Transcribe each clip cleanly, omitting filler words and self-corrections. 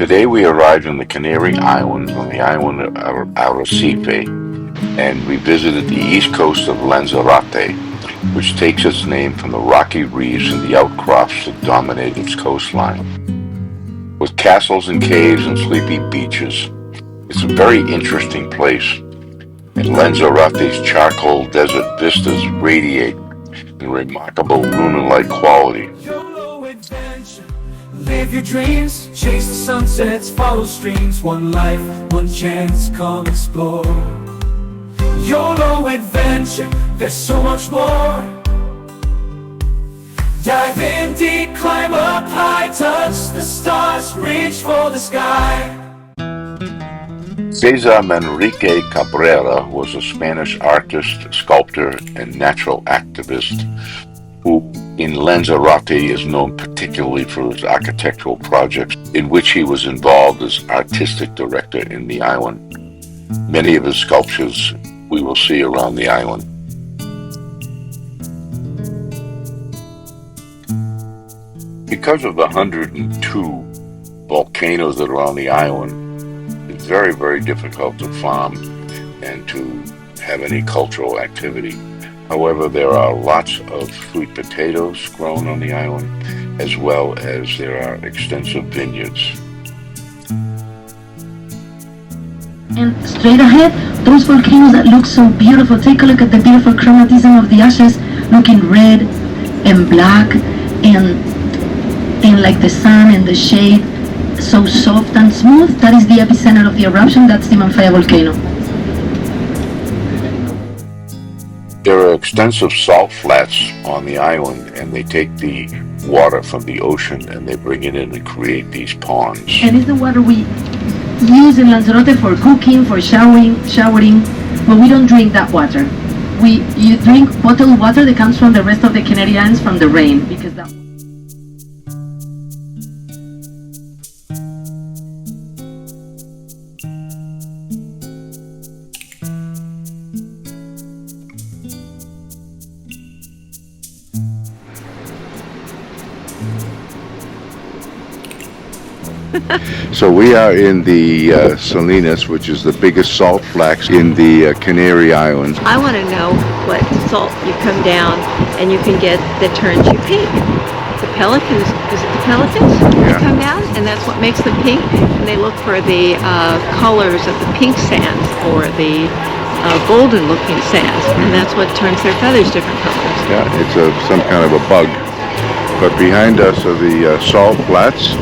Today we arrived in the Canary Islands on the island of Arrecife, and we visited the east coast of Lanzarote, which takes its name from the rocky reefs and the outcrops that dominate its coastline. With castles and caves and sleepy beaches, it's a very interesting place, and Lanzarote's charcoal desert vistas radiate in remarkable lunar-like quality. YOLO Adventure. Live your dreams, chase the sunsets, follow streams. One life, one chance, come explore. YOLO Adventure, there's so much more. Dive in deep, climb up high, touch the stars, reach for the sky. César Manrique was a Spanish artist, sculptor, and natural activist who in Lanzarote is known particularly for his architectural projects in which he was involved as artistic director in the island. Many of his sculptures we will see around the island. Because of the 102 volcanoes that are on the island, it's very, very difficult to farm and to have any cultural activity. However, there are lots of sweet potatoes grown on the island, as well as there are extensive vineyards. And straight ahead, those volcanoes that look so beautiful. Take a look at the beautiful chromatism of the ashes, looking red and black and like the sun and the shade, so soft and smooth. That is the epicenter of the eruption. That's the Manfaya volcano. There are extensive salt flats on the island, and they take the water from the ocean and they bring it in and create these ponds. And it's the water we use in Lanzarote for cooking, for showering, but we don't drink that water. You drink bottled water that comes from the rest of the Canary Islands from the rain, because that. So we are in the Salinas, which is the biggest salt flats in the Canary Islands. I want to know what salt you come down and you can get that turns you pink. The pelicans, is it the pelicans? Yeah. They come down and that's what makes them pink. And they look for the colors of the pink sands or the golden looking sands. And that's what turns their feathers different colors. Yeah, it's some kind of a bug. But behind us are the salt flats.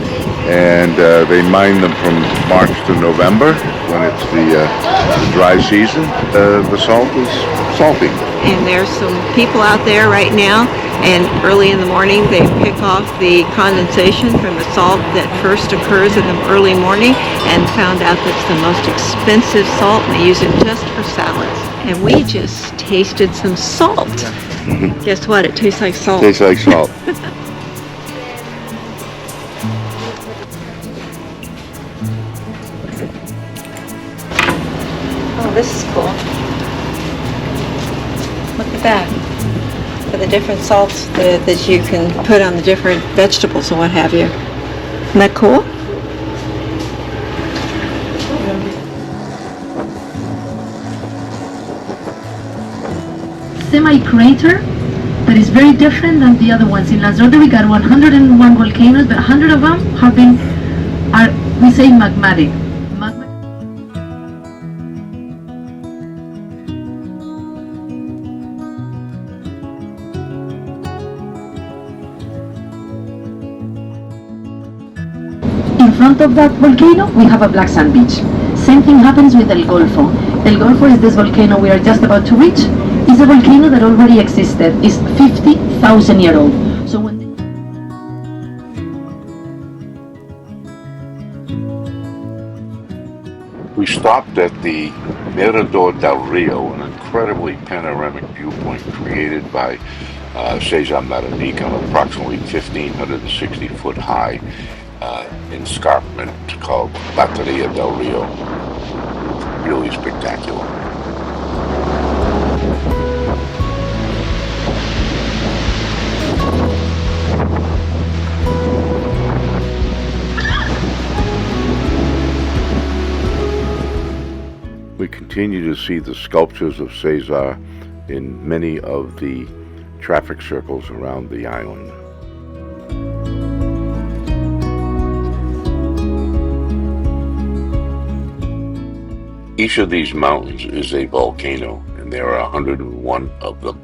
And they mine them from March to November when it's the dry season. The salt is salty. And there's some people out there right now, and early in the morning they pick off the condensation from the salt that first occurs in the early morning, and found out that's the most expensive salt, and they use it just for salads. And we just tasted some salt. Guess what? It tastes like salt. Tastes like salt. Oh, this is cool. Look at that. For the different salts that you can put on the different vegetables and what have you. Isn't that cool? Semi-crater that is very different than the other ones. In Lanzarote we got 101 volcanoes, but 100 of them we say magmatic. In front of that volcano, we have a black sand beach. Same thing happens with El Golfo. El Golfo is this volcano we are just about to reach. It's a volcano that already existed. It's 50,000 years old. So when We stopped at the Mirador del Rio, an incredibly panoramic viewpoint created by César Manrique on approximately 1,560 foot high escarpment called Bateria del Rio. Really spectacular. continue to see the sculptures of César in many of the traffic circles around the island. Each of these mountains is a volcano, and there are 101 of them.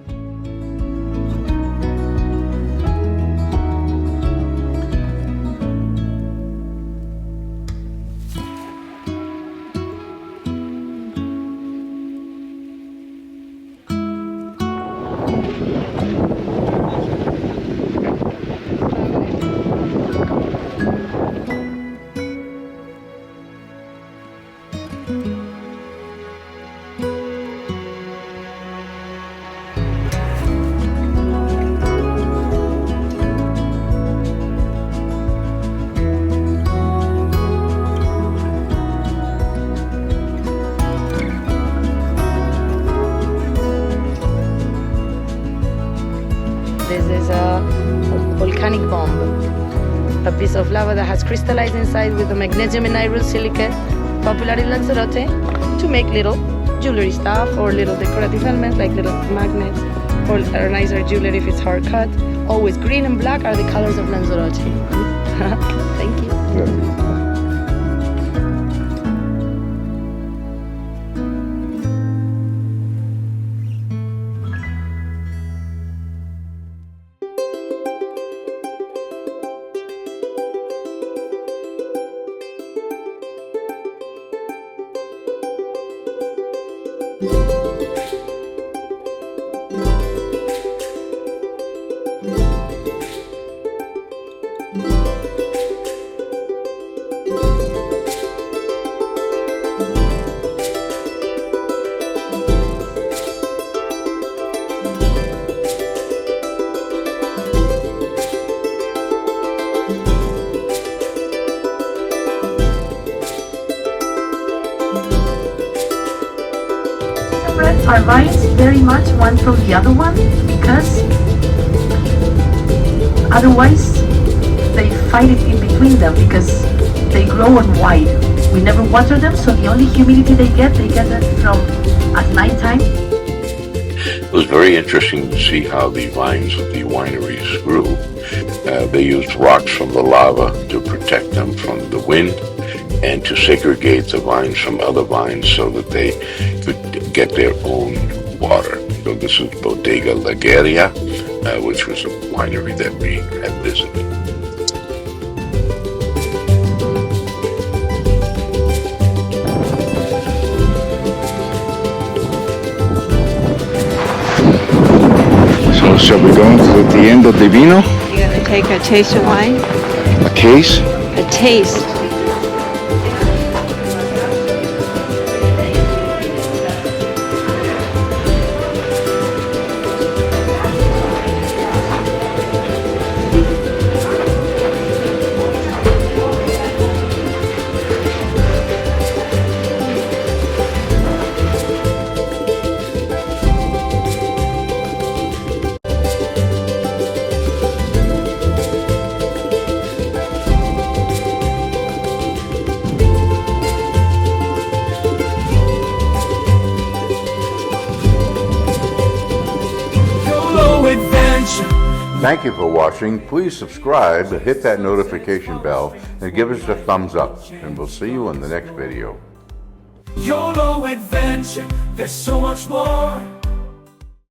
This is a volcanic bomb, a piece of lava that has crystallized inside with the magnesium and iron silicate, popular in Lanzarote, to make little jewelry stuff or little decorative elements like little magnets or nicer jewelry if it's hard cut. Always green and black are the colors of Lanzarote. Thank you. Yeah. Our vines very much one from the other one because otherwise they fight it in between them because they grow on wide. We never water them, so the only humidity they get it from at nighttime. It was very interesting to see how the vines of the wineries grew. They used rocks from the lava to protect them from the wind and to segregate the vines from other vines so that they could get their own water. So this is Bodega Lageria, which was a winery that we had visited. So shall we go to the end of the vino? You're going to take a taste of wine? A case? A taste. YOLO Adventure. Thank you for watching. Please subscribe, hit that notification bell, and give us a thumbs up. And we'll see you in the next video. YOLO Adventure. There's so much more.